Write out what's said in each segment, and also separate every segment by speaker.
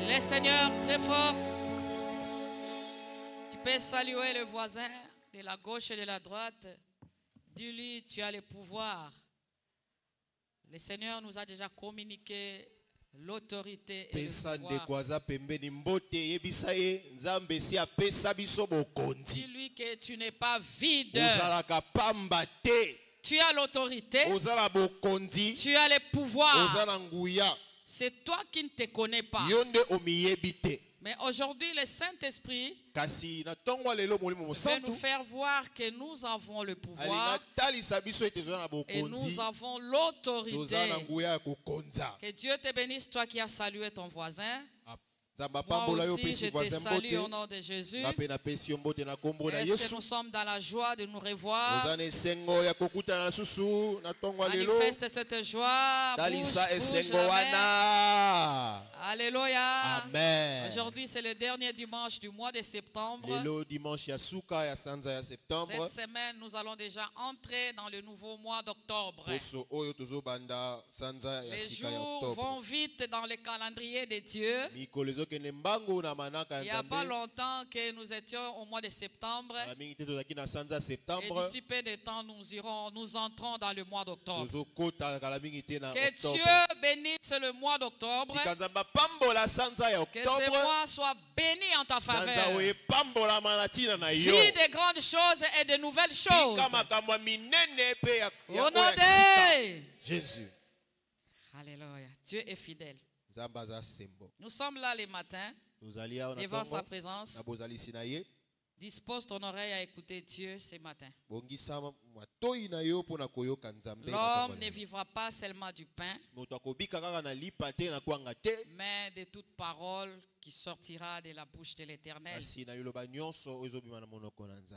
Speaker 1: Les seigneurs très fort. Tu peux saluer le voisin de la gauche et de la droite. Dis-lui, tu as le pouvoir. Le Seigneur nous a déjà communiqué l'autorité et le pouvoir. Dis-lui que tu n'es pas vide. Tu as l'autorité. Tu as le pouvoir. C'est toi qui ne te connais pas. Mais aujourd'hui, le Saint-Esprit veut nous faire voir que nous avons le pouvoir et nous avons l'autorité. Que Dieu te bénisse, toi qui as salué ton voisin. Moi aussi, je te salue au nom de Jésus. Est-ce que nous sommes dans la joie de nous revoir? Manifeste cette joie. Bouge, amen. Alléluia.
Speaker 2: Amen.
Speaker 1: Aujourd'hui, c'est le dernier dimanche du mois de septembre. Cette semaine, nous allons déjà entrer dans le nouveau mois d'octobre. Les jours vont vite dans le calendrier de Dieu. Il n'y a pas longtemps que nous étions au mois de septembre. Et d'ici peu de temps, nous entrons dans le mois d'octobre. Que Dieu bénisse le mois d'octobre. Que ce mois soit béni en ta faveur. Vis de grandes choses et de nouvelles choses. Au nom de
Speaker 2: Jésus.
Speaker 1: Alléluia. Dieu est fidèle. Nous sommes là le matin devant sa présence. Dispose ton oreille à écouter Dieu ce matin. L'homme ne vivra pas seulement du pain, mais de toute parole qui sortira de la bouche de l'Éternel.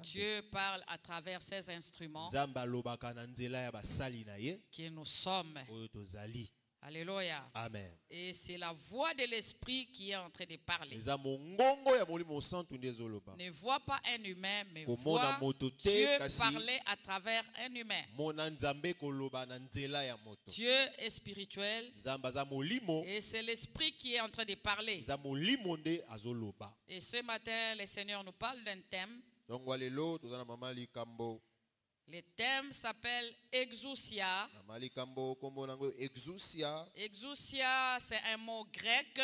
Speaker 1: Dieu parle à travers ses instruments que nous sommes. Alléluia.
Speaker 2: Amen.
Speaker 1: Et c'est la voix de l'Esprit qui est en train de parler. Ne vois pas un humain, mais vois Dieu parler à travers un humain. Dieu est spirituel. Et c'est l'Esprit qui est en train de parler. Et ce matin, le Seigneur nous parle d'un thème. Le thème s'appelle Exousia. Exousia, c'est un mot grec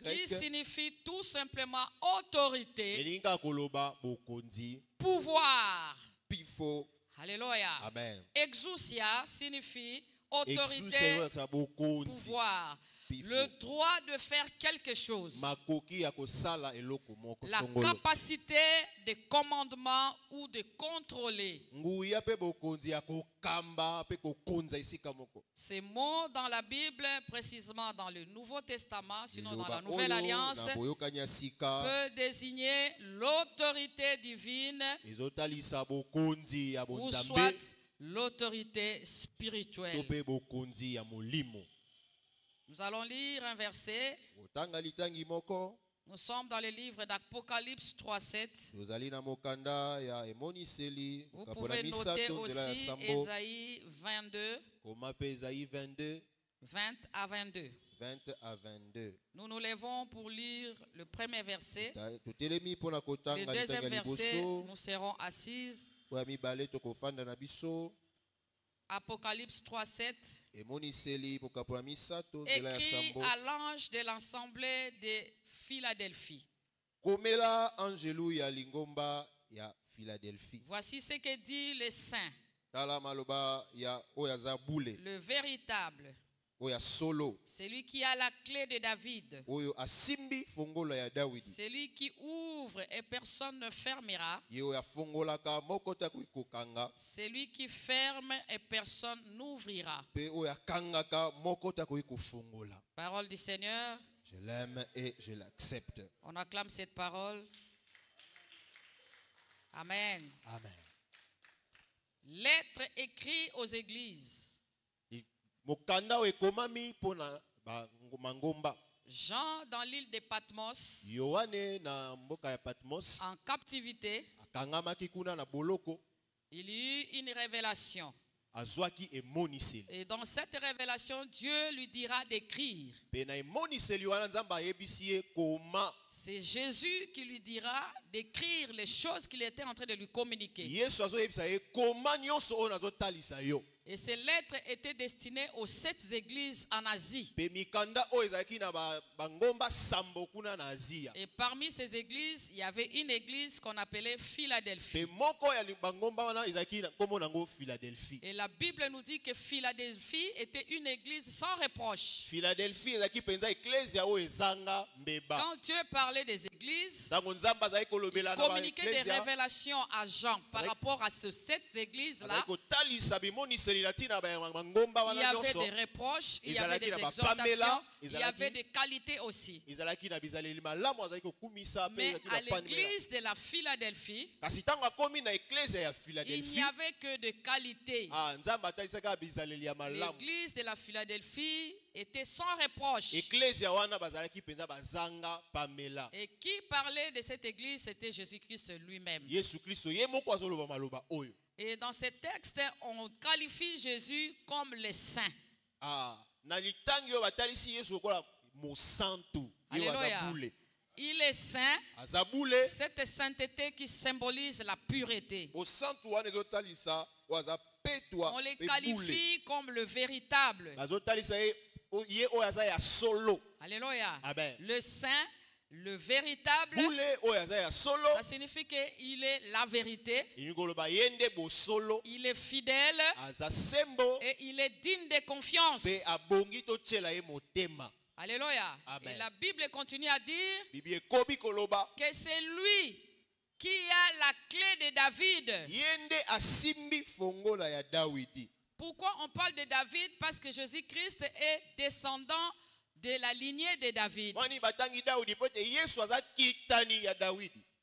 Speaker 1: qui signifie tout simplement autorité, pouvoir. Alléluia.
Speaker 2: Amen.
Speaker 1: Exousia signifie autorité, pouvoir, le droit de faire quelque chose, la capacité de commandement ou de contrôler. Ces mots dans la Bible, précisément dans le Nouveau Testament, sinon dans la Nouvelle Alliance, peut désigner l'autorité divine ou soit l'autorité spirituelle. Nous allons lire un verset. Nous sommes dans le livre d'Apocalypse 3:7. Vous pouvez noter aussi Ésaïe 22, 20 à 22. Nous nous levons pour lire le premier verset. Le deuxième verset, nous serons assises. Apocalypse 3:7. Écrit à l'ange de l'assemblée de Philadelphie. Voici ce que dit le saint, le véritable, celui qui a la clé de David, celui qui ouvre et personne ne fermera, celui qui ferme et personne n'ouvrira. Parole du Seigneur.
Speaker 2: Je l'aime et je l'accepte.
Speaker 1: On acclame cette parole. Amen.
Speaker 2: Amen.
Speaker 1: Lettre écrite aux églises. Jean dans l'île de Patmos, en captivité, il eut une révélation. Et dans cette révélation, Dieu lui dira d'écrire. C'est Jésus qui lui dira d'écrire les choses qu'il était en train de lui communiquer. Et ces lettres étaient destinées aux 7 églises en Asie. Et parmi ces églises, il y avait une église qu'on appelait Philadelphie. Et la Bible nous dit que Philadelphie était une église sans reproche. Quand Dieu parlait des églises, il communiquait des révélations à Jean par rapport à ces 7 églises-là. Il y avait des reproches, il y avait des exhortations, il y avait des qualités aussi. Mais à l'église de la Philadelphie, il n'y avait que des qualités. L'église de la Philadelphie était sans reproche. Et qui parlait de cette église, c'était Jésus-Christ lui-même. Et dans ce texte, on qualifie Jésus comme le saint. Alléluia. Il est saint. Cette sainteté qui symbolise la pureté. On les qualifie comme le véritable. Alléluia. Le saint. Le véritable, ça signifie qu'il est la vérité, il est fidèle et il est digne de confiance. Alléluia. Et la Bible continue à dire que c'est lui qui a la clé de David. Pourquoi on parle de David? Parce que Jésus-Christ est descendant de la lignée de David.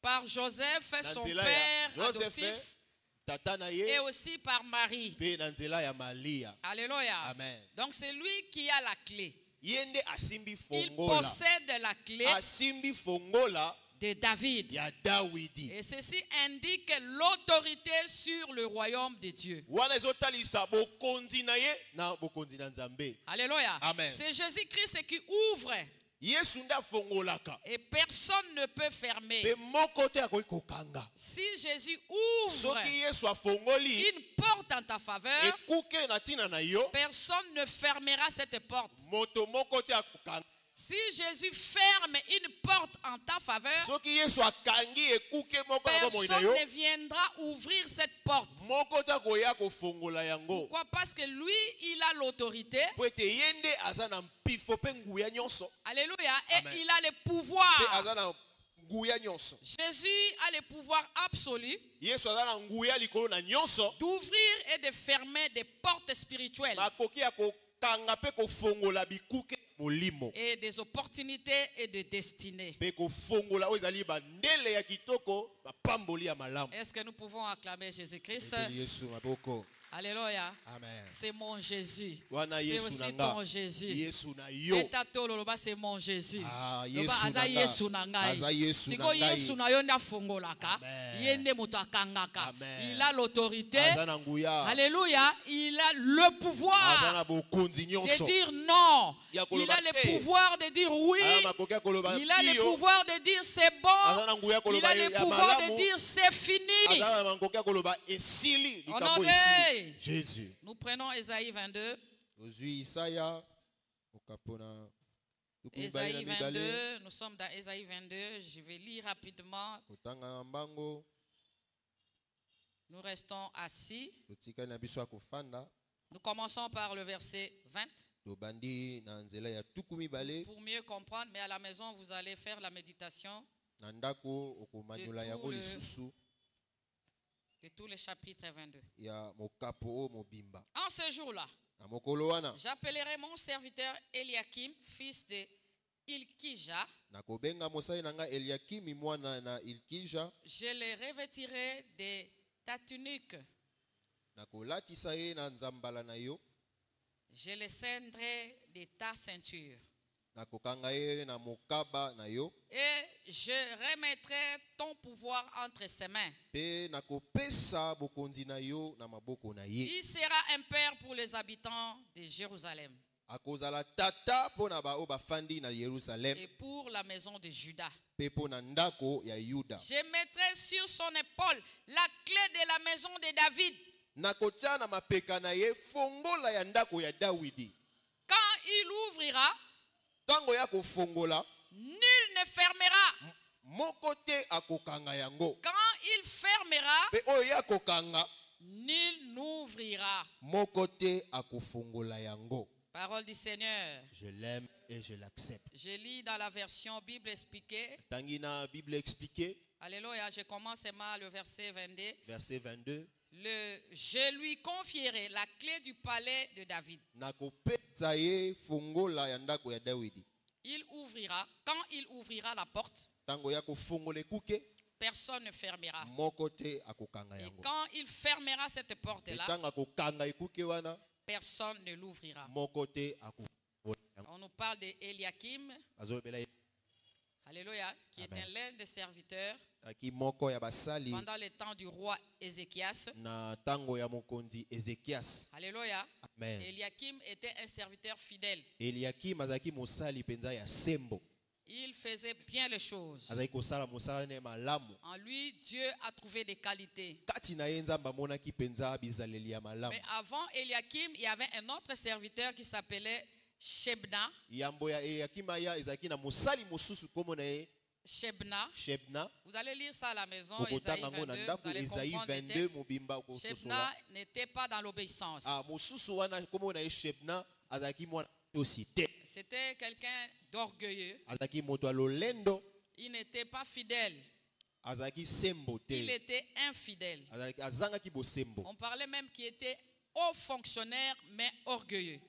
Speaker 1: Par Joseph, son père adoptif, et aussi par Marie. Alléluia. Amen. Donc c'est lui qui a la clé. Il possède la clé de David. Et ceci indique l'autorité sur le royaume de Dieu. Alléluia. C'est Jésus-Christ qui ouvre. Et personne ne peut fermer. Si Jésus ouvre une porte en ta faveur, personne ne fermera cette porte. Si Jésus ferme une porte en ta faveur, personne ne viendra ouvrir cette porte. Pourquoi? Parce que lui, il a l'autorité. Alléluia. Et amen. Il a le pouvoir. Jésus a le pouvoir absolu d'ouvrir et de fermer des portes spirituelles et des opportunités et des destinées. Est-ce que nous pouvons acclamer Jésus-Christ? Alléluia. C'est mon Jésus. C'est aussi ton Jésus. C'est mon Jésus. Il a l'autorité. Alléluia. Il a le pouvoir de dire non. Il a le pouvoir de dire oui. Il a le pouvoir de dire c'est bon. Il a le pouvoir de dire c'est fini. Honoré.
Speaker 2: Jésus.
Speaker 1: Nous prenons Ésaïe 22. Ésaïe 22, nous sommes dans Ésaïe 22. Je vais lire rapidement. Nous restons assis. Nous commençons par le verset 20. Pour mieux comprendre, mais à la maison, vous allez faire la méditation de tous les chapitres 22. En ce jour-là, j'appellerai mon serviteur Eliakim, fils de Ilkija. Je le revêtirai de ta tunique. Je le ceindrai de ta ceinture. Et je remettrai ton pouvoir entre ses mains. Il sera un père pour les habitants de Jérusalem. Et pour la maison de Juda. Je mettrai sur son épaule la clé de la maison de David. Quand il ouvrira, nul ne fermera. Quand il fermera, nul n'ouvrira. Parole du Seigneur.
Speaker 2: Je l'aime et je l'accepte.
Speaker 1: Je lis dans la version Bible expliquée. Alléluia, je commence seulement le verset 22.
Speaker 2: Verset 22.
Speaker 1: Je lui confierai la clé du palais de David. Il ouvrira, quand il ouvrira la porte, personne ne fermera. Et quand il fermera cette porte-là, personne ne l'ouvrira. On nous parle d'Eliakim. Alléluia, qui était l'un des serviteurs pendant le temps du roi Ézéchias. Alléluia. Eliakim était un serviteur fidèle. Il faisait bien les choses. En lui, Dieu a trouvé des qualités. Mais avant Eliakim, il y avait un autre serviteur qui s'appelait Shebna. Shebna. Vous allez lire ça à la maison, Isaïe 22, vous allez comprendre le texte. Shebna n'était pas dans l'obéissance. C'était quelqu'un d'orgueilleux. Il n'était pas fidèle. Il était infidèle. On parlait même qu'il était haut fonctionnaire mais orgueilleux.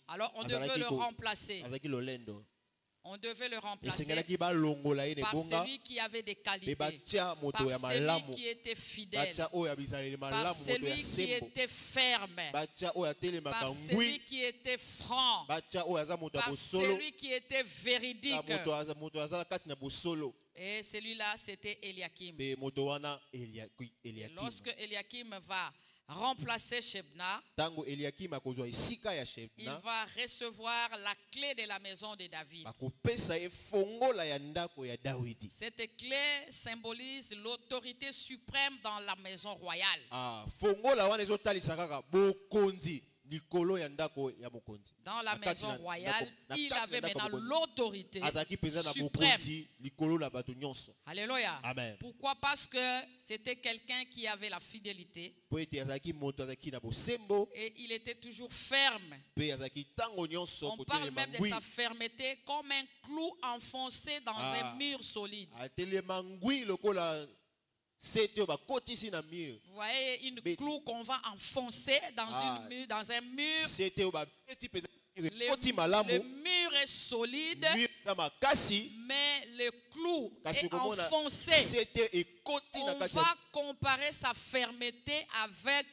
Speaker 1: Alors on devait le remplacer. On devait le remplacer par celui qui avait des qualités, par celui qui était fidèle, par celui qui était ferme, par celui qui était franc, par celui qui était véridique. Et celui-là, c'était Eliakim. Lorsque Eliakim va remplacer Shebna, il va recevoir la clé de la maison de David. Cette clé symbolise l'autorité suprême dans la maison royale. Dans la maison royale, il avait maintenant l'autorité suprême. Alléluia.
Speaker 2: Amen.
Speaker 1: Pourquoi? Parce que c'était quelqu'un qui avait la fidélité. Et il était toujours ferme. On parle même de sa fermeté comme un clou enfoncé dans un mur solide. Vous voyez une clou qu'on va enfoncer dans un mur. Le mur est solide, mais le clou est enfoncé. On va comparer sa fermeté avec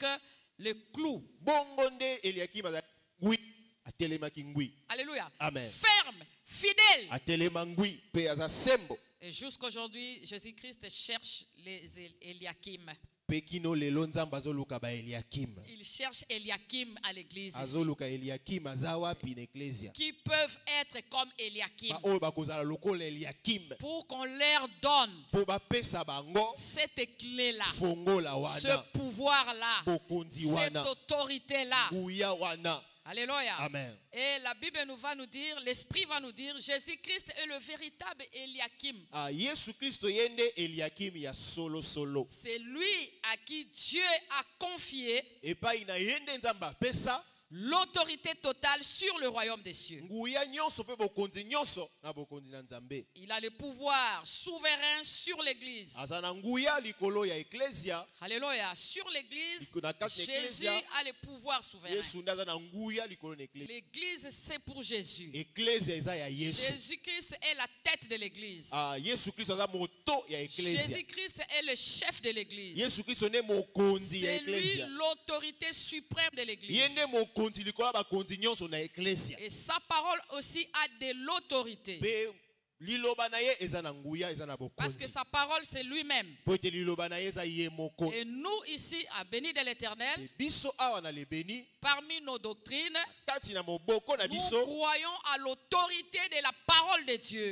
Speaker 1: le clou. Alléluia.
Speaker 2: Amen.
Speaker 1: Ferme, fidèle. Et jusqu'aujourd'hui, Jésus-Christ cherche les Eliakim. Il cherche Eliakim à l'église. Qui peuvent être comme Eliakim. Pour qu'on leur donne cette clé-là, ce pouvoir-là, cette autorité-là. Alléluia.
Speaker 2: Amen.
Speaker 1: Et la Bible va nous dire, l'Esprit va nous dire, Jésus-Christ est le véritable Eliakim. C'est lui à qui Dieu a confié l'autorité totale sur le royaume des cieux. Il a le pouvoir souverain sur l'église. Alléluia. Sur l'église, Jésus a le pouvoir souverain. L'église, c'est pour Jésus. Jésus-Christ est la tête de l'église. Jésus-Christ est le chef de l'église. C'est lui l'autorité suprême de l'église. Et sa parole aussi a de l'autorité. Parce que sa parole, c'est lui-même. Et nous, ici, à Béni de l'Éternel, parmi nos doctrines, nous croyons à l'autorité de la parole de Dieu.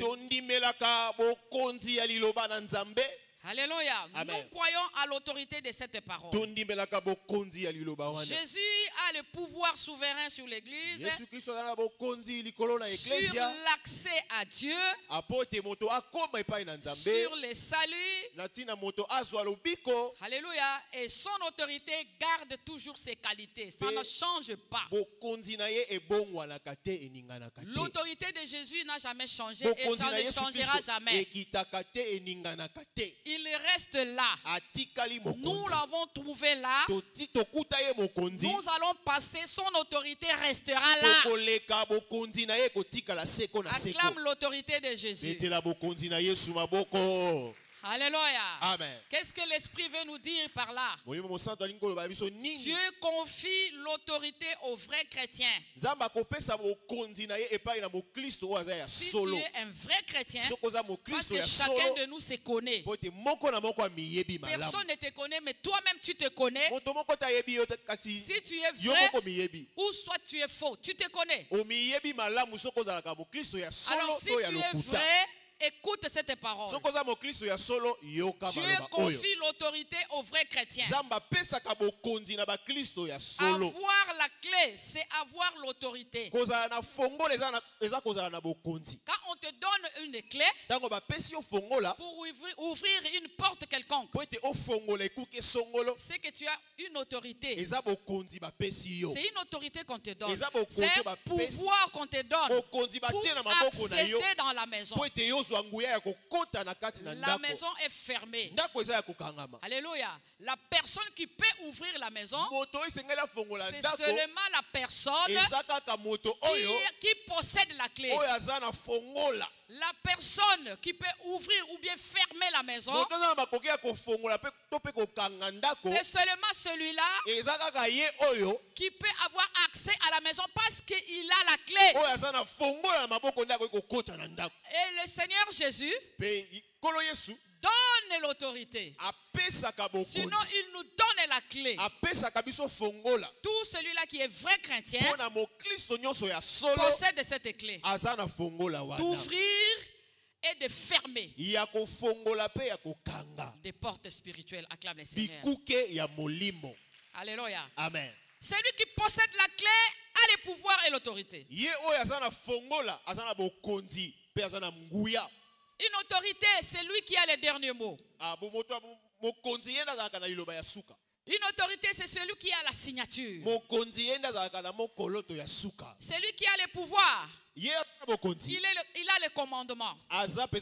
Speaker 1: Alléluia. Amen. Nous croyons à l'autorité de cette parole. Jésus a le pouvoir souverain sur l'Église, sur l'accès à Dieu, sur les saluts. Alléluia. Et son autorité garde toujours ses qualités. Ça ne change pas. L'autorité de Jésus n'a jamais changé et ça ne changera jamais. Il reste là. Nous l'avons trouvé là. Nous allons passer. Son autorité restera là. Acclame l'autorité de Jésus. Alléluia. Amen. Qu'est-ce que l'Esprit veut nous dire par là? Dieu confie l'autorité aux vrais chrétiens. Si tu es un vrai chrétien, parce que chacun de nous se connaît. Personne ne te connaît, mais toi-même tu te connais. Si tu es vrai ou soit tu es faux, tu te connais. Alors si tu es vrai, écoute cette parole. Dieu confie l'autorité aux vrais chrétiens. Avoir la clé, c'est avoir l'autorité. Quand on te donne une clé pour ouvrir une porte quelconque, c'est que tu as une autorité. C'est une autorité qu'on te donne. C'est un pouvoir qu'on te donne pour accéder dans la maison. La maison est fermée. Alléluia. La personne qui peut ouvrir la maison, c'est seulement la personne qui possède la clé. La personne qui peut ouvrir ou bien fermer la maison, c'est seulement celui-là qui peut avoir accès à la maison parce qu'il a la clé. Et le Seigneur Jésus donne l'autorité. Sinon, il nous donne la clé. Tout celui-là qui est vrai chrétien possède cette clé d'ouvrir et de fermer des portes spirituelles. Acclame le Seigneur. Alléluia. Amen. Celui qui possède la clé a le pouvoir et l'autorité. Une autorité, c'est lui qui a le dernier mot. Une autorité, c'est celui qui a la signature. C'est lui qui a le pouvoir. Il a le commandement. Celui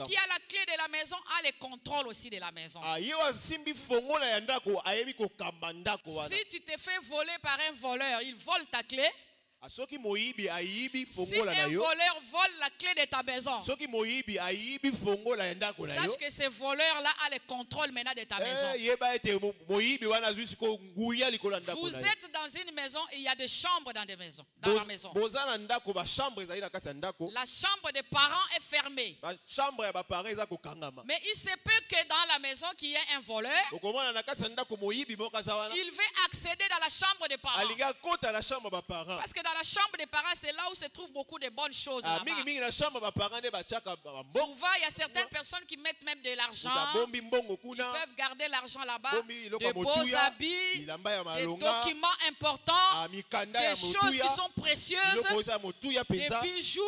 Speaker 1: qui a la clé de la maison a le contrôle aussi de la maison. Si tu te fais voler par un voleur, il vole ta clé. Si un voleur vole la clé de ta maison, sache que ce voleur-là a le contrôle maintenant de ta maison. Vous êtes dans une maison et il y a des chambres dans la maison. La chambre des parents est fermée. Mais il se peut que dans la maison qu'il y ait un voleur. Il veut accéder dans la chambre des parents. Parce que dans la chambre des parents, c'est là où se trouvent beaucoup de bonnes choses. Souvent, il y a certaines personnes qui mettent même de l'argent. Ils peuvent garder l'argent là-bas. De beaux habits, des documents importants, des choses qui sont précieuses, des bijoux.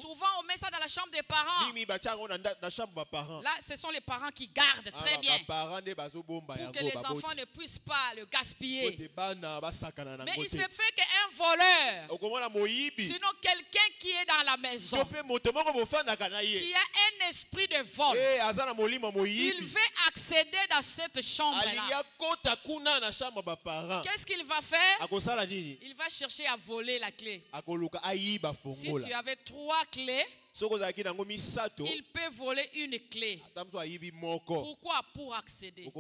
Speaker 1: Souvent, on met ça dans la chambre des parents. Là, ce sont les parents qui gardent très bien pour que les enfants ne puissent pas le gaspiller. Mais il se fait qu'un voleur, sinon quelqu'un qui est dans la maison, qui a un esprit de vol, il veut accéder dans cette chambre-là. Qu'est-ce qu'il va faire? Il va chercher à voler la clé. Si tu avais 3 clés, il peut voler une clé. Pourquoi? Pour accéder. Dès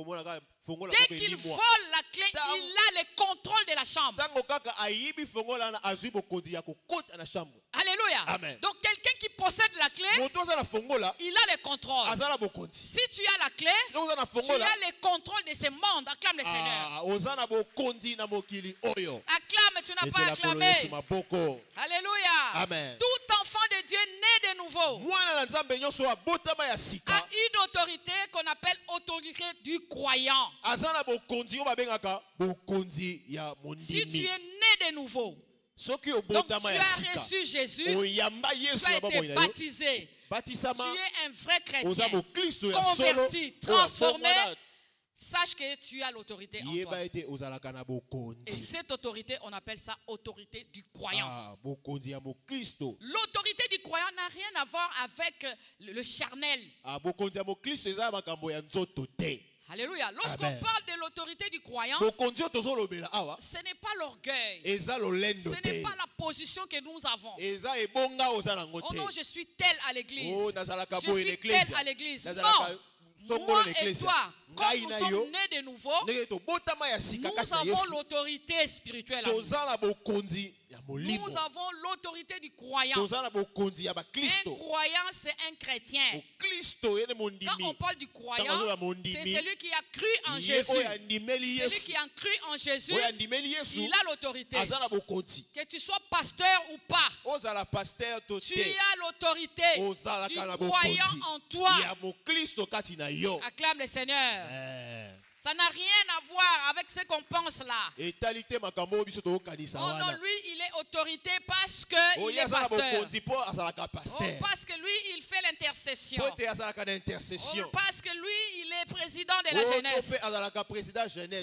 Speaker 1: qu'il vole la clé, il a le contrôle de la chambre. Alléluia. Amen. Donc quelqu'un qui possède la clé, il a le contrôle. Si tu as la clé, tu as le contrôle de ce monde. Acclame le Seigneur. Acclame, tu n'as pas acclamé. Alléluia.
Speaker 2: Amen.
Speaker 1: Tout enfant de Dieu né de nouveau a une autorité qu'on appelle autorité du croyant. Si tu es né de nouveau, donc tu as reçu Jésus, tu as été baptisé, tu es un vrai chrétien, converti, transformé. Sache que tu as l'autorité en toi. Et cette autorité, on appelle ça autorité du croyant. L'autorité du croyant n'a rien à voir avec le charnel. Alléluia. Lorsqu'on parle de l'autorité du croyant, ce n'est pas l'orgueil. Ce n'est pas la position que nous avons. Oh non, je suis tel à l'église. Je suis tel à l'église. Non. Moi et toi, quand nous sommes nés de nouveau, nous avons l'autorité spirituelle. Nous avons l'autorité du croyant. Un croyant, c'est un chrétien. Quand on parle du croyant, c'est celui qui a cru en Jésus. Celui qui a cru en Jésus, il a l'autorité. Que tu sois pasteur ou pas, tu as l'autorité du croyant en toi. Acclame le Seigneur. Ça n'a rien à voir avec ce qu'on pense là. Oh non, lui, il est autorité parce qu'il est pasteur. Oh, parce que lui, il fait l'intercession. Oh, parce que lui, il est président de la jeunesse.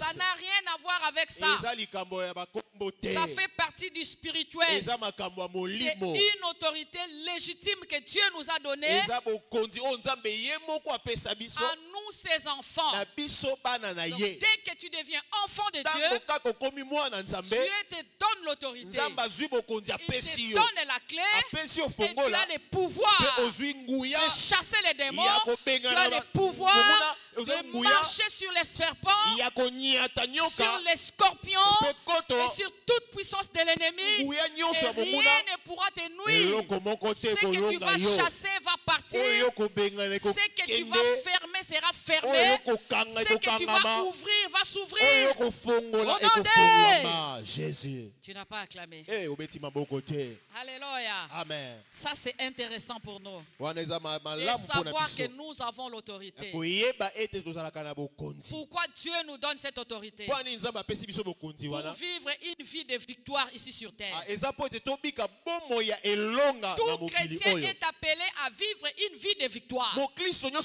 Speaker 1: Ça n'a rien à voir avec ça. Ça fait partie du spirituel. C'est une autorité légitime que Dieu nous a donnée à nous, ses enfants. Donc, dès que tu deviens enfant de Dieu, Dieu te donne l'autorité. Il te donne la clé et tu as le pouvoir de chasser les démons. Tu as le pouvoir de marcher sur les serpents, sur les scorpions et sur toute puissance de l'ennemi. Et rien ne pourra te nuire. Ce que tu vas chasser va partir. Ce que tu vas fermer sera fermé. Ce que tu vas ouvrir va s'ouvrir. Au nom de
Speaker 2: Jésus.
Speaker 1: Tu n'as pas acclamé.
Speaker 2: Alléluia. Amen.
Speaker 1: Ça c'est intéressant pour nous. De savoir que nous avons l'autorité. Pourquoi Dieu nous donne cette autorité? Pour vivre une vie de victoire ici sur terre. Tout chrétien est appelé à vivre une vie de victoire. Si la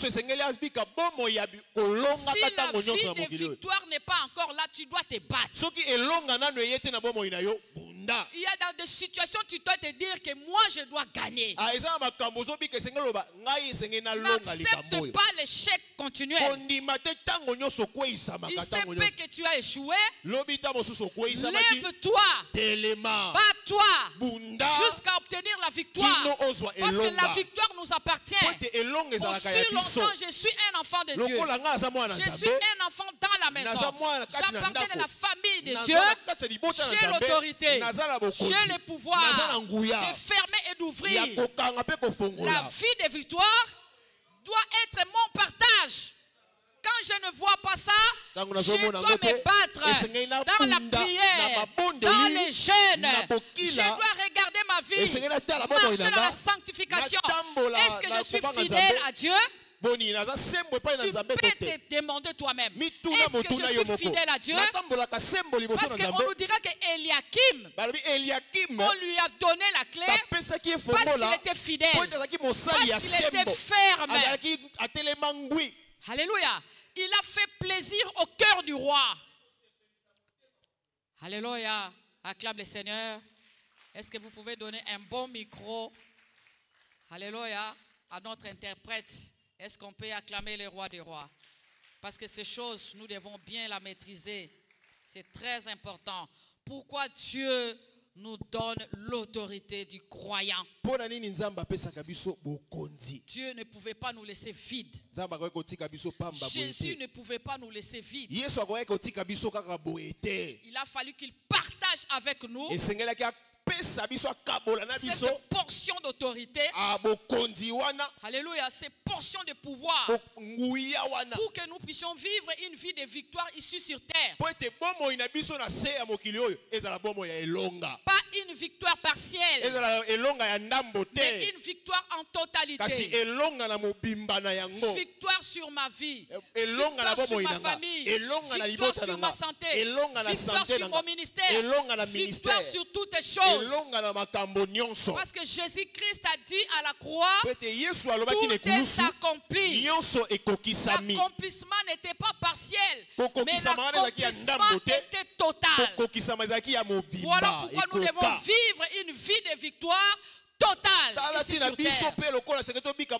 Speaker 1: vie de victoire n'est pas encore là, tu dois te battre. Il y a dans des situations tu dois te dire que moi je dois gagner. N'accepte pas l'échec continuel. Il se peut que tu as échoué. Lève-toi, bats-toi jusqu'à obtenir la victoire. Parce que la victoire nous appartient. Aussi longtemps je suis un enfant de Dieu. Je suis un enfant dans la maison. J'appartiens à la famille de Dieu. J'ai l'autorité. J'ai le pouvoir de fermer et d'ouvrir. La vie de victoire doit être mon partage. Quand je ne vois pas ça, je dois me battre dans la prière, dans les jeûnes. Je dois regarder ma vie, marcher dans la sanctification. Est-ce que je suis fidèle à Dieu? Tu peux te demander toi-même, est-ce que je suis fidèle à Dieu? Parce qu'on nous dira qu'Eliakim, on lui a donné la clé parce qu'il était fidèle, parce qu'il était ferme. Alléluia. Il a fait plaisir au cœur du roi. Alléluia. Acclame le Seigneur. Est-ce que vous pouvez donner un bon micro, alléluia, à notre interprète? Est-ce qu'on peut acclamer le roi des rois? Parce que ces choses, nous devons bien la maîtriser. C'est très important. Pourquoi Dieu nous donne l'autorité du croyant? Dieu ne pouvait pas nous laisser vides. Jésus ne pouvait pas nous laisser vides. Il a fallu qu'il parte partage avec nous cette portion d'autorité. Alléluia, ces portions de pouvoir pour que nous puissions vivre une vie de victoire ici sur terre. Pas une victoire partielle, mais une victoire en totalité. Victoire sur ma vie, victoire sur ma famille, victoire sur ma santé, victoire sur mon ministère, victoire sur toutes les choses. Parce que Jésus-Christ a dit à la croix, tout est accompli. L'accomplissement n'était pas partiel, mais l'accomplissement était total. Voilà pourquoi nous devons vivre une vie de victoire totale ici sur terre.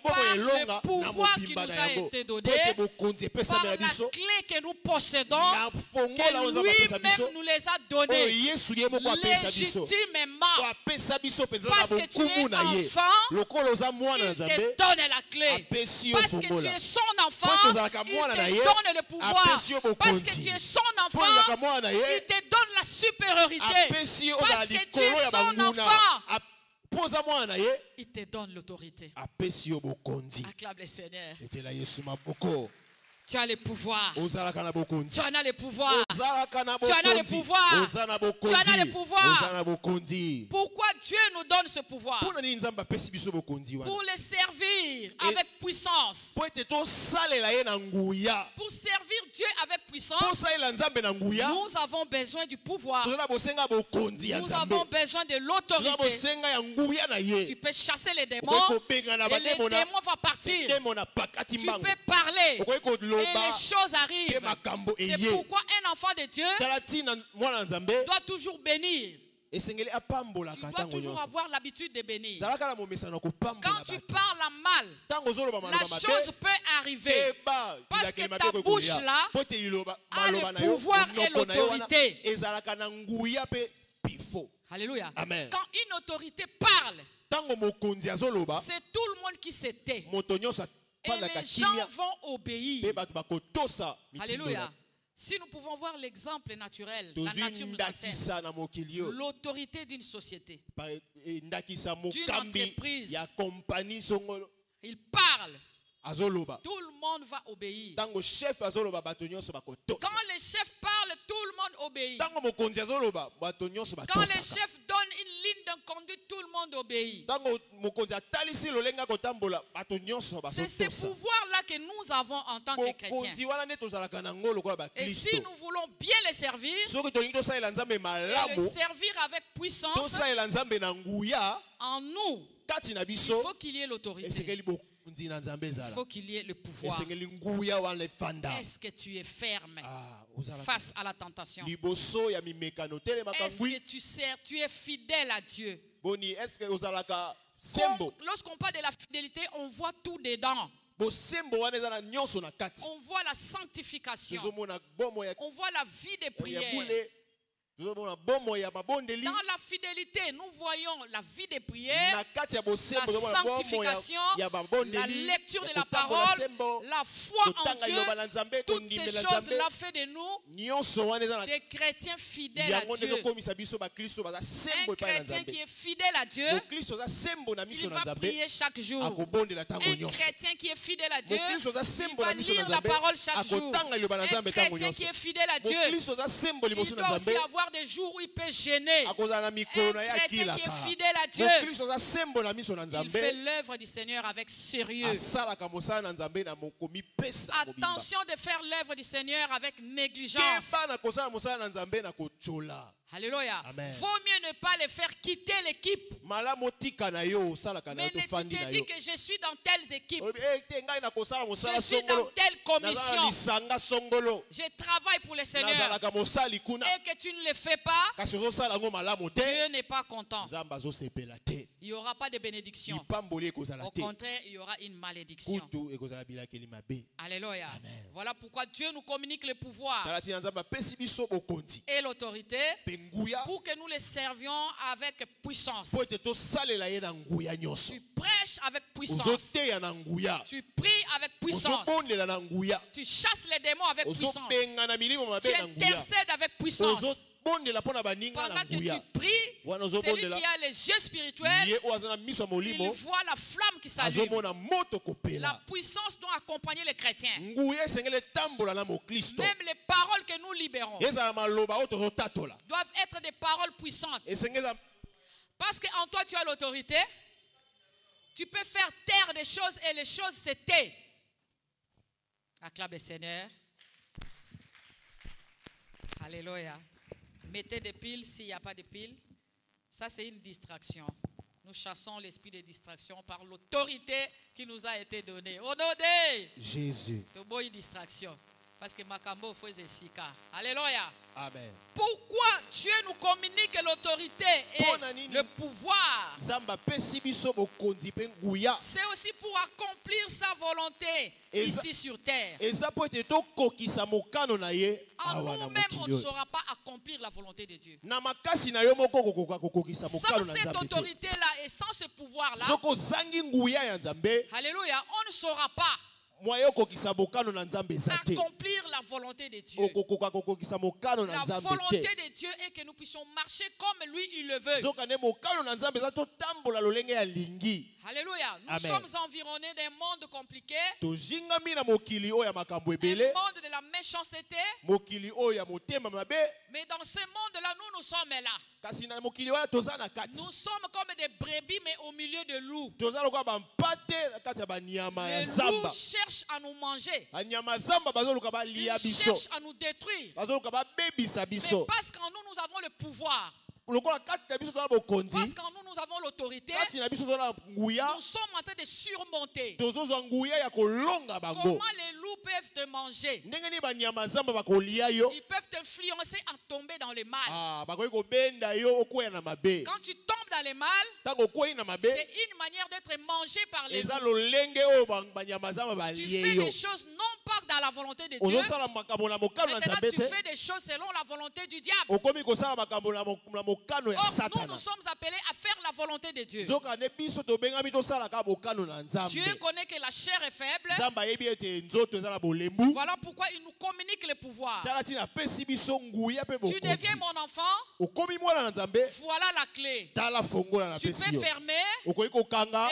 Speaker 1: Par le pouvoir qui nous a été donné, par la clé que nous possédons, que lui-même nous les a donnés légitimement. Parce que tu es enfant, il te donne la clé. Parce que tu es son enfant, il te donne le pouvoir. Parce que tu es son enfant, il te donne la supériorité. Parce que tu es son enfant, il te donne l'autorité. Acclame le Seigneur. Tu as le pouvoir. Tu en as le pouvoir. Tu en as le pouvoir. Tu en as le pouvoir. Pourquoi Dieu nous donne ce pouvoir? Pour le servir avec puissance. Pour servir Dieu avec puissance, nous avons besoin du pouvoir. Nous avons besoin de l'autorité. Tu peux chasser les démons et les démons vont partir. Tu peux parler et les choses arrivent. C'est pourquoi un enfant de Dieu doit toujours bénir. Tu dois toujours avoir l'habitude de bénir. Quand tu parles mal, la chose peut arriver. Parce que ta bouche là a le pouvoir et l'autorité. Alléluia. Amen. Quand une autorité parle, c'est tout le monde qui se tait. Et les gens vont obéir. Alléluia. Si nous pouvons voir l'exemple naturel, la nature nous enseigne l'autorité d'une société, d'une entreprise. Il parle. Tout le monde va obéir. Quand le chef parle, tout le monde obéit. Quand le chef donne une ligne de conduite, tout le monde obéit. C'est ce pouvoir-là que nous avons en tant que chrétiens. Et si nous voulons bien les servir, et le servir avec puissance, en nous, il faut qu'il y ait l'autorité. Il faut qu'il y ait le pouvoir. Est-ce que tu es ferme face à la tentation? Est-ce que tu es fidèle à Dieu? Lorsqu'on parle de la fidélité, on voit tout dedans. On voit la sanctification. On voit la vie de prière. Dans la fidélité, nous voyons la vie de prière, la sanctification, la lecture de la parole, la foi en Dieu. Toutes ces choses-là font de nous des chrétiens fidèles à Dieu. Un chrétien qui est fidèle à Dieu, il va prier chaque jour. Un chrétien qui est fidèle à Dieu, il va lire la parole chaque jour. Un chrétien qui est fidèle à Dieu, il doit aussi avoir des jours où il peut gêner. Un chrétien qui est fidèle à Dieu, il fait l'œuvre du Seigneur avec sérieux. Attention de faire l'œuvre du Seigneur avec négligence. Alléluia. Vaut mieux ne pas les faire quitter l'équipe. Mais ne tu te dis que je suis dans telle équipe, je suis dans telle commission, je travaille pour le Seigneur, et que tu ne le fais pas, Dieu n'est pas content. Il n'y aura pas de bénédiction. Au contraire, il y aura une malédiction. Alléluia. Voilà pourquoi Dieu nous communique le pouvoir et l'autorité pour que nous les servions avec puissance. Tu prêches avec puissance. Tu pries avec puissance. Tu chasses les démons avec puissance. Tu intercèdes avec puissance. Pendant que tu pries, celui qui a les yeux spirituels, il voit la flamme qui s'allume. La puissance doit accompagner les chrétiens. Même les paroles que nous libérons doivent être des paroles puissantes. Parce qu'en toi tu as l'autorité, tu peux faire taire des choses et les choses se taisent. Acclame le Seigneur. Alléluia. Mettez des piles s'il n'y a pas de piles. Ça, c'est une distraction. Nous chassons l'esprit de distraction par l'autorité qui nous a été donnée. Au nom de
Speaker 2: Jésus.
Speaker 1: C'est une distraction. Parce que Makambo faisait Sika. Alléluia.
Speaker 2: Amen.
Speaker 1: Pourquoi Dieu nous communique l'autorité et le pouvoir? C'est aussi pour accomplir sa volonté ici sur terre. En nous-mêmes, on ne saura pas accomplir la volonté de Dieu. Sans cette autorité-là et sans ce pouvoir-là, alléluia, on ne saura pas accomplir la volonté de Dieu. La volonté de Dieu est que nous puissions marcher comme lui il le veut. Alléluia. Nous sommes environnés d'un monde compliqué, un monde de la méchanceté. Mais dans ce monde-là, nous sommes là. Nous sommes comme des brebis, mais au milieu de loups. Les loups cherchent à nous manger. Ils cherchent à nous détruire. Mais parce qu'en nous, nous avons le pouvoir. Parce qu'en nous, nous avons l'autorité. Nous sommes en train de surmonter. Comment les loups peuvent te manger? Ils peuvent t'influencer à tomber dans le mal. Quand tu tombes dans le mal, c'est une manière d'être mangé par les loups. Tu fais des choses non pas dans la volonté de Dieu. Maintenant, tu fais des choses selon la volonté du diable. Or, nous sommes appelés à faire la volonté de Dieu. Dieu connaît que la chair est faible. Voilà pourquoi il nous communique le pouvoir. Tu deviens mon enfant. Voilà la clé. Tu peux fermer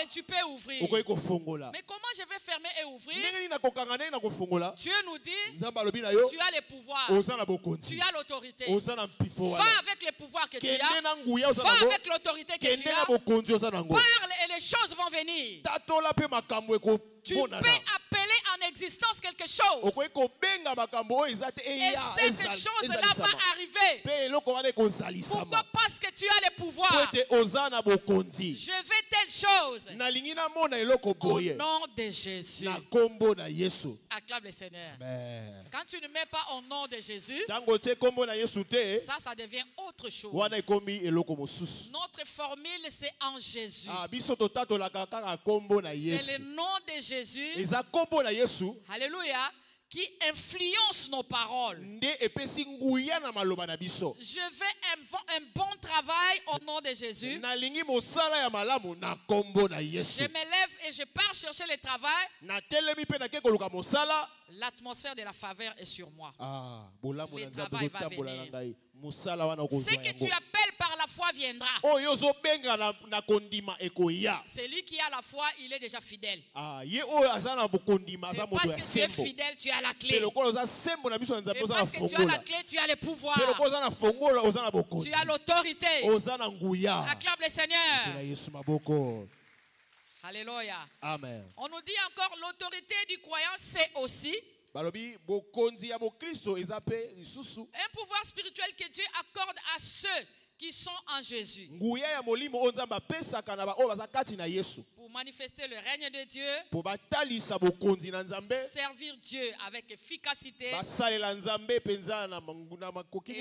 Speaker 1: et tu peux ouvrir. Mais comment je vais fermer et ouvrir? Dieu nous dit, tu as le pouvoir, tu as l'autorité. Va avec le pouvoir que tu as, va avec l'autorité que tu as, parle et les choses vont venir. Tu peux appeler en existence quelque chose. Et cette chose-là va arriver. Pourquoi? Parce que tu as le pouvoir. Je veux telle chose. Au nom de Jésus. Acclame le Seigneur. Quand tu ne mets pas au nom de Jésus, ça devient autre chose. Notre formule, c'est en Jésus. C'est le nom de Jésus. Alléluia. Qui influence nos paroles. Je fais un bon travail au nom de Jésus. Je me lève et je pars chercher le travail. L'atmosphère de la faveur est sur moi. Le travail va venir. Ce que tu appelles par la foi viendra. Celui qui a la foi, il est déjà fidèle. Et parce que tu es fidèle, tu as la clé. Et parce que tu as la clé, tu as le pouvoir. Tu as l'autorité. Acclame le Seigneur. Alléluia.
Speaker 2: Amen.
Speaker 1: On nous dit encore l'autorité du croyant, c'est aussi un pouvoir spirituel que Dieu accorde à ceux qui sont en Jésus. Pour manifester le règne de Dieu, servir Dieu avec efficacité et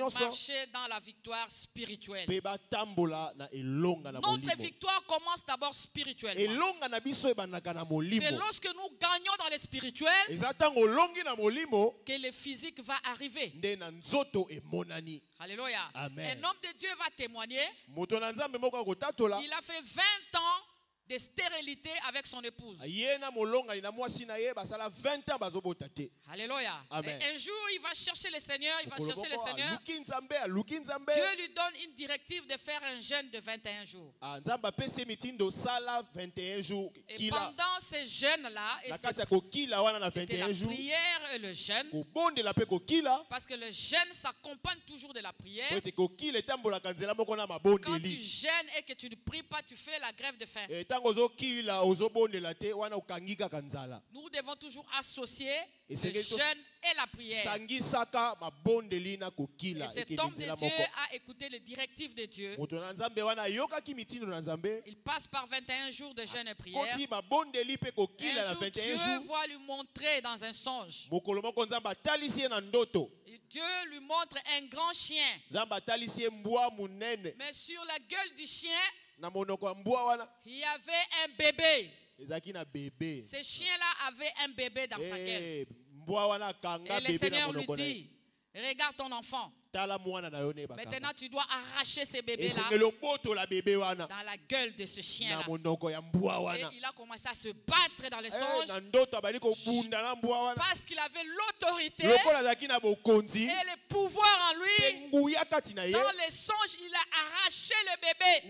Speaker 1: marcher dans la victoire spirituelle. Notre victoire commence d'abord spirituellement. C'est lorsque nous gagnons dans le spirituel que le physique va arriver. Alléluia.
Speaker 2: Amen.
Speaker 1: Un homme de Dieu va témoigner. Il a fait 20 ans de stérilité avec son épouse.
Speaker 2: Alléluia.
Speaker 1: Et un jour, il va chercher le Seigneur. Dieu lui donne une directive de faire un jeûne de 21 jours. Et pendant ce jeûne-là, c'était la prière et le jeûne. Parce que le jeûne s'accompagne toujours de la prière. Quand tu jeûnes et que tu ne pries pas, tu fais la grève de faim. Nous devons toujours associer le jeûne et la prière. Et cet homme de Dieu a écouté les directives de Dieu. Il passe par 21 jours de jeûne et prière. Un jour, Dieu va lui montrer dans un songe. Dieu lui montre un grand chien. Mais sur la gueule du chien, il y avait un bébé. Ce chien-là avait un bébé dans sa gueule. Et le Seigneur lui dit, regarde ton enfant. Maintenant, tu dois arracher ce bébé-là dans la gueule de ce chien-là. Et il a commencé à se battre dans les songes parce qu'il avait l'autorité et le pouvoir en lui. Dans les songes, il a arraché le bébé.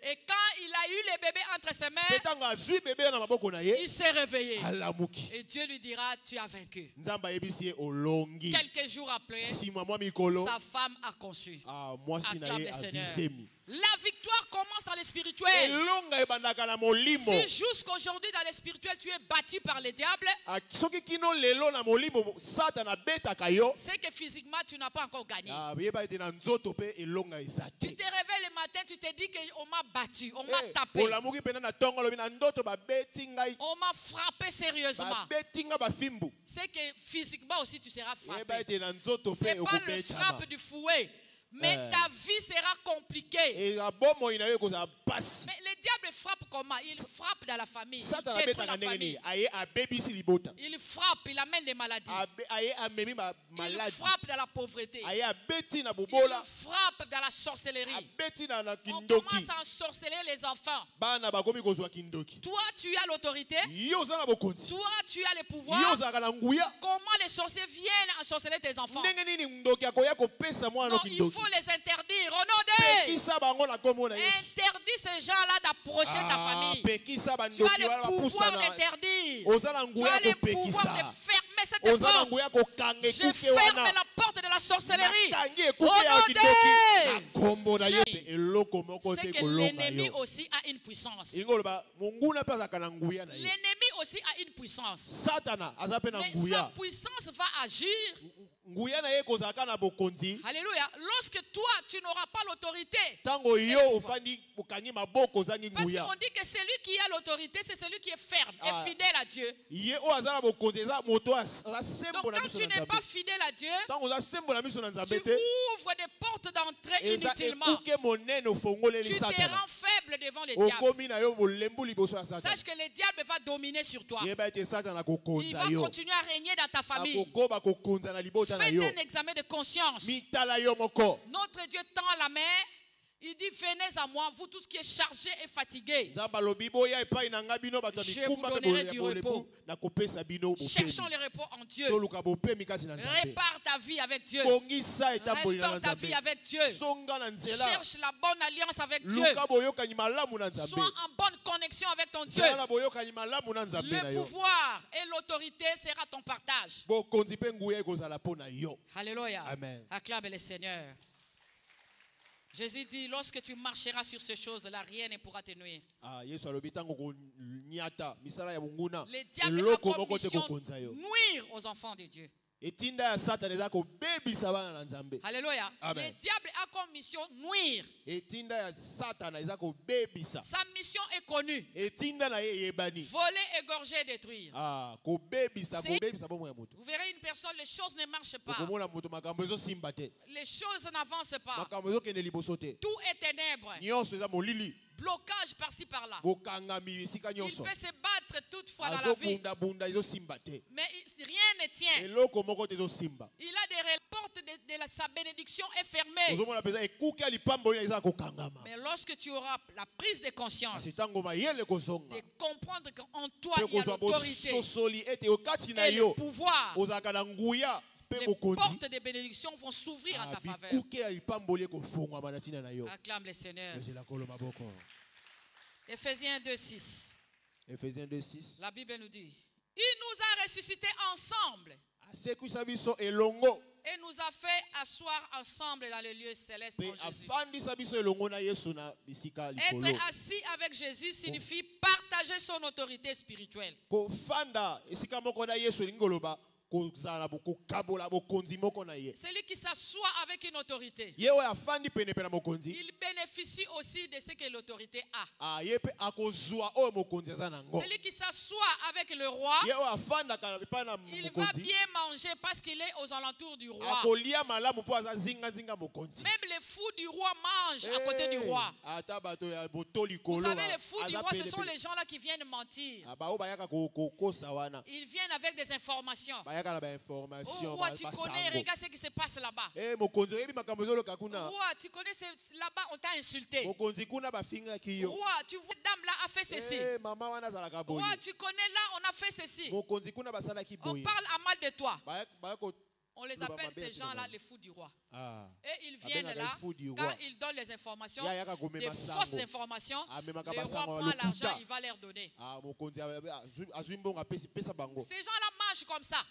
Speaker 1: Et quand il a eu le bébé entre ses mains, il s'est réveillé. Et Dieu lui dira, tu as vaincu. Quelques jours après, sa femme a conçu. Acclame le Seigneur. La victoire commence dans le spirituel. Si jusqu'aujourd'hui dans le spirituel tu es battu par le diable, c'est que physiquement tu n'as pas encore gagné. Tu te réveilles le matin, tu te dis qu'on m'a battu, on m'a tapé, on m'a frappé sérieusement. C'est que physiquement aussi tu seras frappé. C'est pas le frappe du fouet. Mais ta vie sera compliquée. Mais le diable frappe comment? Il frappe dans la famille. Il détruit la famille. Il frappe, il amène des maladies. Il frappe dans la pauvreté. Il frappe dans la sorcellerie. On commence à ensorceler les enfants. Toi, tu as l'autorité. Toi, tu as le pouvoir. Comment les sorciers viennent ensorceler tes enfants? Non, il faut les interdire. Au nom de interdis ces gens-là d'approcher ta famille. Tu as le pouvoir d'interdire. Tu as le pouvoir de fermer cette porte. Je ferme la porte de la sorcellerie. Au nom de c'est que l'ennemi aussi a une puissance. L'ennemi aussi a une puissance. Mais sa puissance va agir. Alléluia. Lorsque toi, tu n'auras pas l'autorité. Parce qu'on dit que celui qui a l'autorité, c'est celui qui est ferme et fidèle à Dieu. Donc quand tu n'es pas fidèle à Dieu, tu ouvres des portes d'entrée inutilement. Tu te rends faible devant le diable. Sache que le diable va dominer sur toi. Il va continuer à régner dans ta famille. Faites un examen de conscience. Notre Dieu tend la main. Il dit, venez à moi, vous tous qui êtes chargés et fatigués. Je vous donnerai du repos. Cherchons le repos en Dieu. Répare ta vie avec Dieu. Restaure ta vie avec Dieu. Cherche la bonne alliance avec Dieu. Sois en bonne connexion avec ton Dieu. Le pouvoir et l'autorité sera ton partage. Alléluia. Acclame le Seigneur. Jésus dit, lorsque tu marcheras sur ces choses-là, rien ne pourra te nuire. Le diable a comme mission nuire aux enfants de Dieu. Alléluia. Le diable a comme mission nuire. Sa mission est connue. Voler, égorger, détruire. Vous verrez une personne, les choses ne marchent pas. Les choses n'avancent pas. Tout est ténèbres. Blocage par-ci par-là. Il peut se battre toutefois dans la vie. Mais rien ne tient. Il a des portes de sa bénédiction est fermée. Mais lorsque tu auras la prise de conscience, de comprendre qu'en toi il y a l'autorité et le pouvoir, les portes de bénédiction vont s'ouvrir à ta faveur. Acclame le Seigneur. Éphésiens 2:6.
Speaker 2: Éphésiens 2:6.
Speaker 1: La Bible nous dit, il nous a ressuscités ensemble et nous a fait asseoir ensemble dans le lieu céleste en Jésus. Être assis avec Jésus signifie partager son autorité spirituelle. Celui qui s'assoit avec une autorité, il bénéficie aussi de ce que l'autorité a. Celui qui s'assoit avec le roi, il va bien manger parce qu'il est aux alentours du roi. Même les fous du roi mangent à côté du roi. Vous savez, les fous du roi, ce sont les gens là qui viennent mentir. Ils viennent avec des informations. Oh, roi, tu connais, regarde ce qui se passe là-bas. Roi, tu connais, là-bas, on t'a insulté. Roi, tu vois, cette dame-là a fait ceci. Roi, tu connais, là, on a fait ceci. On parle à mal de toi. On les appelle ces gens-là les fous du roi. Et ils viennent là, quand ils donnent les informations, des fausses informations, le roi prend l'argent, il va leur donner. Ces gens-là mangent comme ça.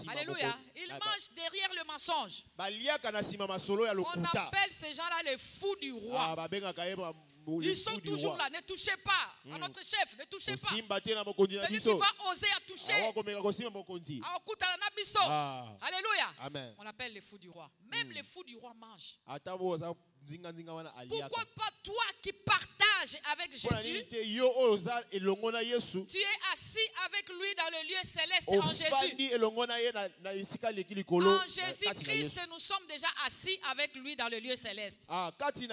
Speaker 1: Alléluia. Ils mangent derrière le mensonge. On appelle ces gens-là les fous du roi. Ils sont toujours là, ne touchez pas à notre chef, ne touchez pas. Celui qui va oser à toucher. Alléluia.
Speaker 2: Amen.
Speaker 1: On appelle les fous du roi. Même les fous du roi mangent. Pourquoi pas toi qui partages avec Jésus? Tu es assis avec lui dans le lieu céleste en Jésus. En Jésus-Christ, nous sommes déjà assis avec lui dans le lieu céleste. Parce que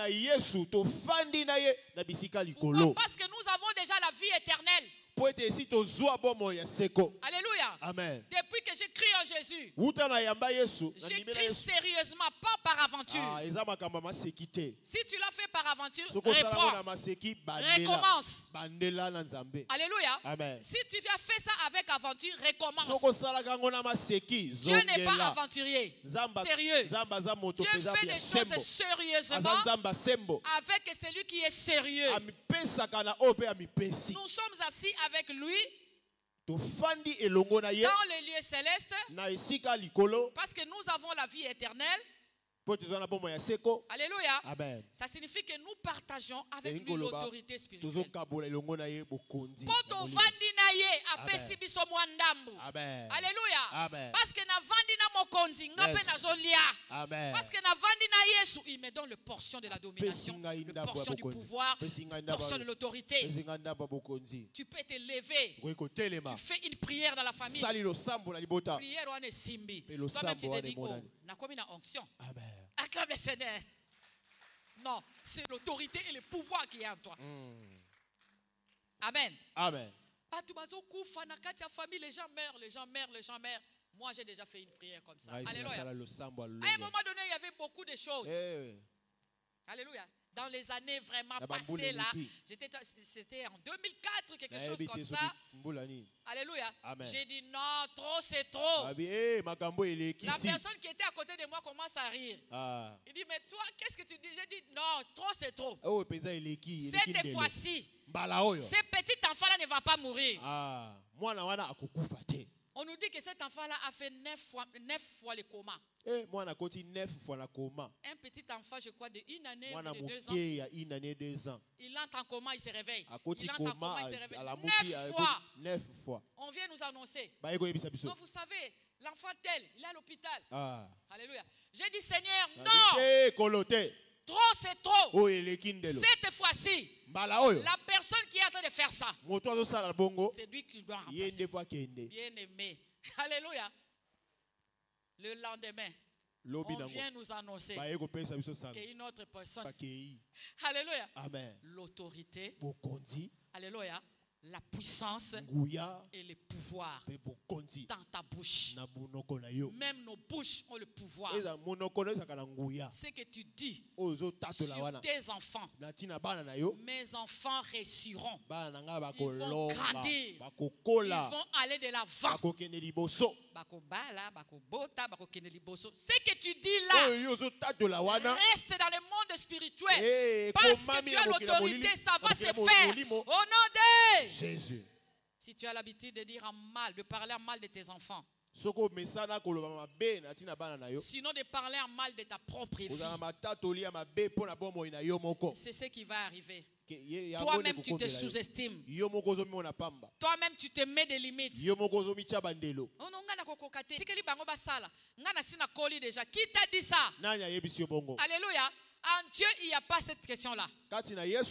Speaker 1: nous avons déjà la vie éternelle. Alléluia.
Speaker 2: Amen.
Speaker 1: Depuis que j'écris en Jésus, j'écris sérieusement, pas par aventure. Si tu l'as fait par aventure, reprends. Recommence. Alléluia.
Speaker 2: Amen.
Speaker 1: Si tu as fait ça avec aventure, recommence. Dieu n'est pas aventurier. Sérieux. Dieu fait des choses sérieusement avec celui qui est sérieux. Nous sommes assis avec lui dans les lieux célestes parce que nous avons la vie éternelle. Alléluia.
Speaker 2: Amen.
Speaker 1: Ça signifie que nous partageons avec lui l'autorité spirituelle. Alléluia. Parce que na vandi na mokonzi ngape nazolia. Parce que na vandi na Yesu, il me donne le portion de la domination, le portion du pouvoir, le portion de l'autorité. Tu peux te lever. Tu fais une prière dans la famille. Prière on est simbi. Toi-même tu te dis, oh, na komi na onction. Acclame le Seigneur. Non, c'est l'autorité et le pouvoir qui est en toi. Amen.
Speaker 2: Amen.
Speaker 1: Les gens meurent, les gens meurent, les gens meurent. Moi, j'ai déjà fait une prière comme ça. Alléluia. À un moment donné, il y avait beaucoup de choses. Alléluia. Dans les années vraiment passées là, c'était en 2004, quelque chose comme ça. Alléluia. J'ai dit non, trop c'est trop. La personne qui était à côté de moi commence à rire. Il dit, mais toi, qu'est-ce que tu dis? J'ai dit non, trop c'est trop. Cette fois-ci, ce petit enfant-là ne va pas mourir. On nous dit que cet enfant-là a fait 9 fois le coma. Un petit enfant, je crois, de 1 année ou de 2 ans. Il entre en coma, il se réveille. Il entre en coma, il se réveille. 9 fois. On vient nous annoncer. Donc vous savez, l'enfant tel, il est à l'hôpital. Alléluia. J'ai dit, Seigneur, non. Trop, c'est trop. Cette fois-ci, la personne qui est en train de faire ça, c'est lui qui doit remplacer. Bien aimé. Alléluia. Le lendemain, on vient nous annoncer qu'une autre personne. Alléluia. L'autorité. Alléluia. la puissance et le pouvoir dans ta bouche. Même nos bouches ont le pouvoir. Ce que tu dis sur tes enfants, mes enfants réussiront. Ils vont grandir. Ils vont aller de l'avant. Ce que tu dis là reste dans le monde spirituel. Parce que tu as l'autorité, ça va se faire. Au nom de
Speaker 2: Jésus.
Speaker 1: Si tu as l'habitude de dire en mal, de parler en mal de tes enfants, sinon de parler en mal de ta propre vie, c'est ce qui va arriver. Toi-même tu te sous-estimes. Toi-même tu te mets des limites. Qui t'a dit ça? Alléluia. En Dieu, il n'y a pas cette question-là. Il ne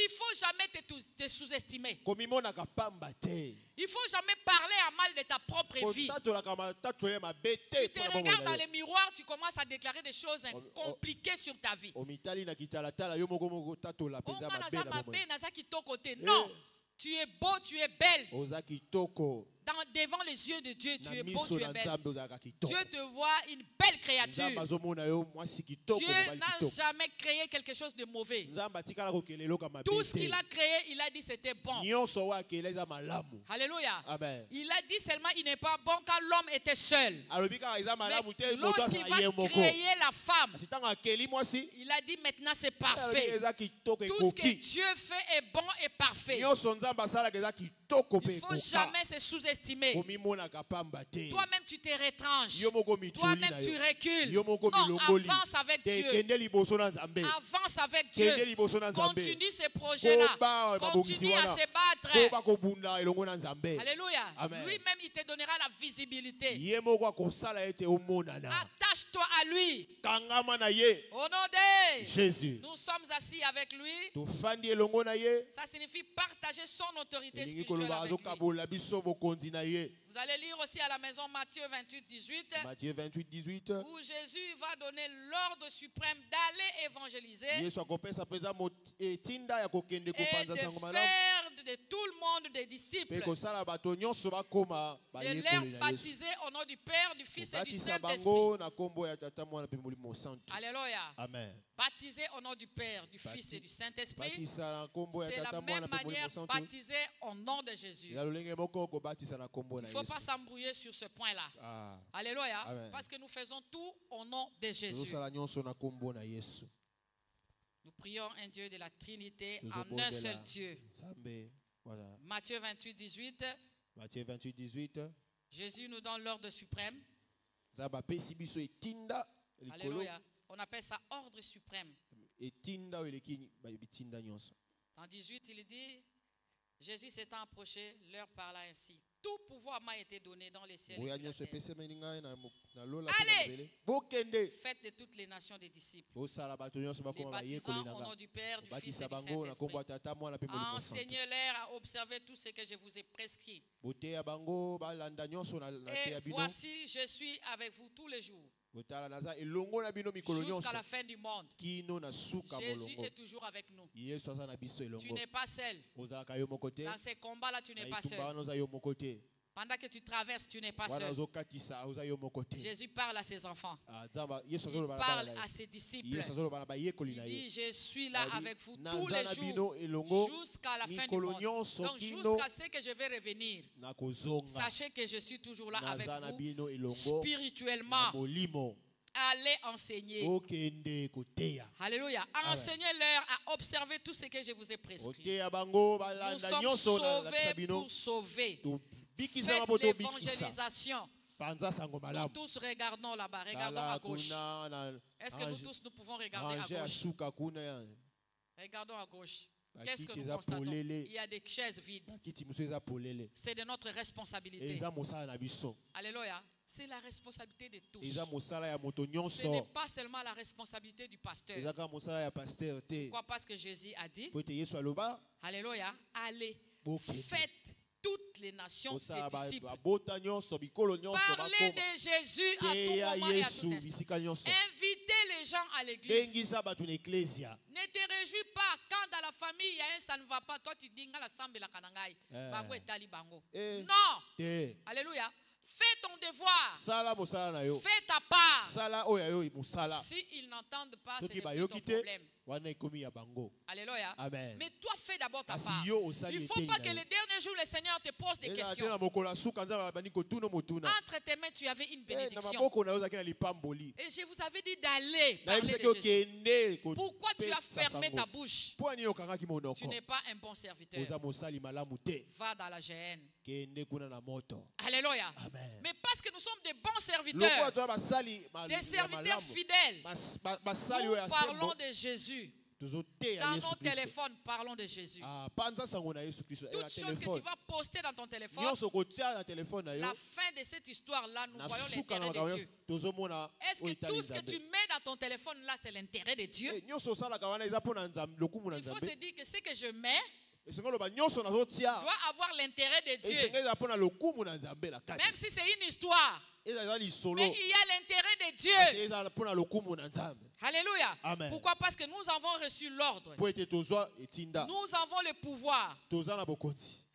Speaker 1: faut jamais te sous-estimer. Il ne faut jamais parler en mal de ta propre vie. Tu te regardes dans le miroir, tu commences à déclarer des choses compliquées sur ta vie. Non, tu es beau, tu es belle. Devant les yeux de Dieu, tu es beau, tu es belle. Dieu te voit une belle créature. Dieu n'a jamais créé quelque chose de mauvais. Tout ce qu'il a créé, il a dit c'était bon. Alléluia. Il a dit seulement il n'est pas bon quand l'homme était seul. Mais lorsqu'il va créer la femme, il a dit maintenant c'est parfait. Tout ce que Dieu fait est bon et parfait. Il ne faut jamais se sous-estimer. Toi-même tu te retranches. Toi-même tu recules. Non, avance avec Dieu. Avance avec Dieu. Continue ce projet-là. Continue à se battre. Alléluia. Lui-même il te donnera la visibilité. Attache-toi à lui. Au nom de
Speaker 2: Jésus.
Speaker 1: Nous sommes assis avec lui. Ça signifie partager son autorité spirituelle avec lui. Vous allez lire aussi à la maison Matthieu 28, 18.
Speaker 2: Matthieu 28, 18.
Speaker 1: Où Jésus va donner l'ordre suprême d'aller évangéliser. Et de faire de tout le monde des disciples. De les baptiser au nom du Père, du Fils et du Saint-Esprit. Alléluia.
Speaker 2: Amen.
Speaker 1: Baptiser au nom du Père, du Fils et du Saint-Esprit. C'est la même manière baptiser au nom de Jésus. Il ne faut pas s'embrouiller sur ce point-là. Alléluia. Amen. Parce que nous faisons tout au nom de Jésus. Nous prions un Dieu de la Trinité en un seul Dieu. Matthieu 28, 18.
Speaker 2: Matthieu 28, 18.
Speaker 1: Jésus nous donne l'ordre suprême. Alléluia. On appelle ça ordre suprême. Dans 18, il dit, Jésus s'étant approché, leur parla ainsi. Tout pouvoir m'a été donné dans les ciels et sur la terre. Allez, faites de toutes les nations des disciples, les baptisant au nom du Père, du Fils et du Saint-Esprit. Enseignez-leur à observer tout ce que je vous ai prescrit. Et voici, je suis avec vous tous les jours, jusqu'à la fin du monde. Jésus est toujours avec nous. Tu n'es pas seul. Dans ces combats-là, tu n'es pas seul. Pendant que tu traverses, tu n'es pas seul. Jésus parle à ses enfants. Il parle à ses disciples. Il dit, je suis là avec vous tous les jours jusqu'à la fin du monde. Donc jusqu'à ce que je vais revenir. Sachez que je suis toujours là avec vous spirituellement. Allez enseigner. Alléluia. Enseignez-leur à observer tout ce que je vous ai prescrit. Nous sommes sauvés pour sauver. Faites l'évangélisation. Nous tous regardons là-bas. Regardons à gauche. Est-ce que nous tous nous pouvons regarder à gauche? Regardons à gauche. Qu'est-ce que nous constatons? Il y a des chaises vides. C'est de notre responsabilité. Alléluia. C'est la responsabilité de tous. Ce n'est pas seulement la responsabilité du pasteur. Pourquoi? Parce que Jésus a dit, alléluia, allez, faites toutes les nations des disciples. Parlez de Jésus à tout moment et à tout instant. Invitez les gens à l'église. Ne te réjouis pas quand dans la famille, il y a un ça ne va pas. Toi, tu dis la sambe la kanangai. Bango et tali bango. Non. Alléluia. Fais ton devoir. Fais ta part. Si ils n'entendent pas, c'est ton problème. Alléluia.
Speaker 2: Amen.
Speaker 1: Mais toi, fais d'abord ta part. Il ne faut pas que les derniers jours, le Seigneur te pose des questions. Entre tes mains, tu avais une bénédiction. Et je vous avais dit d'aller parler de Jésus. Pourquoi tu as fermé ta bouche? Tu n'es pas un bon serviteur. Va dans la géhenne. Alléluia.
Speaker 2: Amen.
Speaker 1: Mais parce que nous sommes des bons serviteurs, des serviteurs fidèles, nous parlons de Jésus. Dans nos téléphones, parlons de Jésus. Toute chose que tu vas poster dans ton téléphone, la fin de cette histoire-là, nous voyons l'intérêt de Dieu. Est-ce que tout ce que tu mets dans ton téléphone-là, c'est l'intérêt de Dieu? Il faut se dire que ce que je mets doit avoir l'intérêt de Dieu. Même si c'est une histoire. Mais il y a l'intérêt de Dieu. Alléluia.
Speaker 2: Amen.
Speaker 1: Pourquoi? Parce que nous avons reçu l'ordre. Nous avons le pouvoir.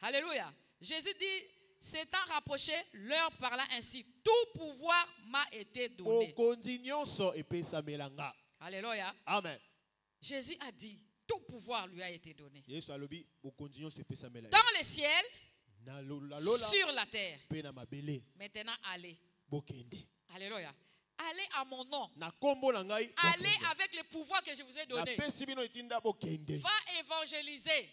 Speaker 1: Alléluia. Jésus dit, s'étant rapproché, leur parla ainsi. Tout pouvoir m'a été donné. Alléluia.
Speaker 2: Amen.
Speaker 1: Jésus a dit, tout pouvoir lui a été donné.
Speaker 2: Dans
Speaker 1: le ciel, sur la terre. Maintenant, allez. Alléluia. Allez à mon nom. Allez avec le pouvoir que je vous ai donné. Va évangéliser.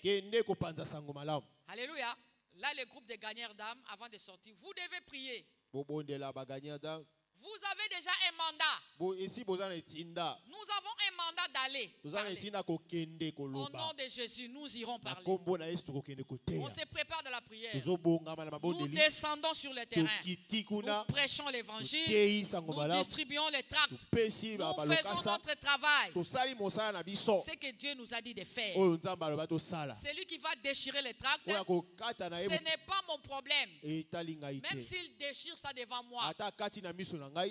Speaker 1: Alléluia. Là, le groupe des gagnants d'âmes, avant de sortir, vous devez prier. Vous avez déjà un mandat. Nous avons un mandat d'aller. Au nom de Jésus, nous irons parler. On se prépare de la prière. Nous descendons sur le terrain. Nous prêchons l'évangile. Nous distribuons les tracts. Nous faisons notre travail. Ce que Dieu nous a dit de faire. Celui qui va déchirer les tracts, ce n'est pas mon problème. Même s'il déchire ça devant moi. J'ai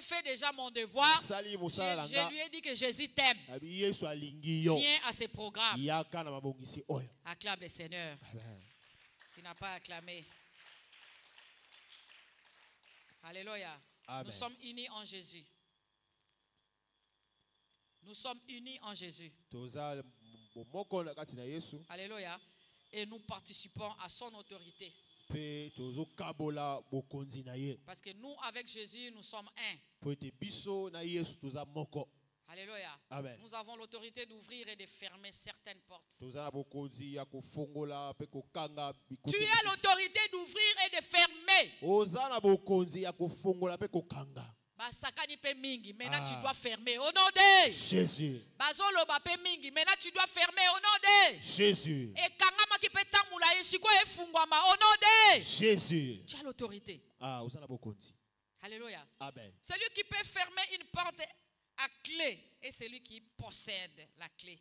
Speaker 1: fait déjà mon devoir. Je lui ai dit que Jésus t'aime. Viens à ce programme. Acclame le Seigneur. Tu n'as pas acclamé. Alléluia. Nous sommes unis en Jésus. Nous sommes unis en Jésus. Alléluia. Et nous participons à son autorité. Parce que nous, avec Jésus, nous sommes un. Alléluia.
Speaker 2: Amen.
Speaker 1: Nous avons l'autorité d'ouvrir et de fermer certaines portes. Tu as l'autorité d'ouvrir et de fermer. Basakani pe mingi, maintenant tu dois fermer au nom de
Speaker 2: Jésus.
Speaker 1: Bazoloba pe mingi, maintenant tu dois fermer au nom de
Speaker 2: Jésus.
Speaker 1: Et kangama ki pe tamula yesiko efungwama au nom de
Speaker 2: Jésus.
Speaker 1: Tu as l'autorité. Alléluia.
Speaker 2: Amen.
Speaker 1: Celui qui peut fermer une porte à clé est celui qui possède la clé.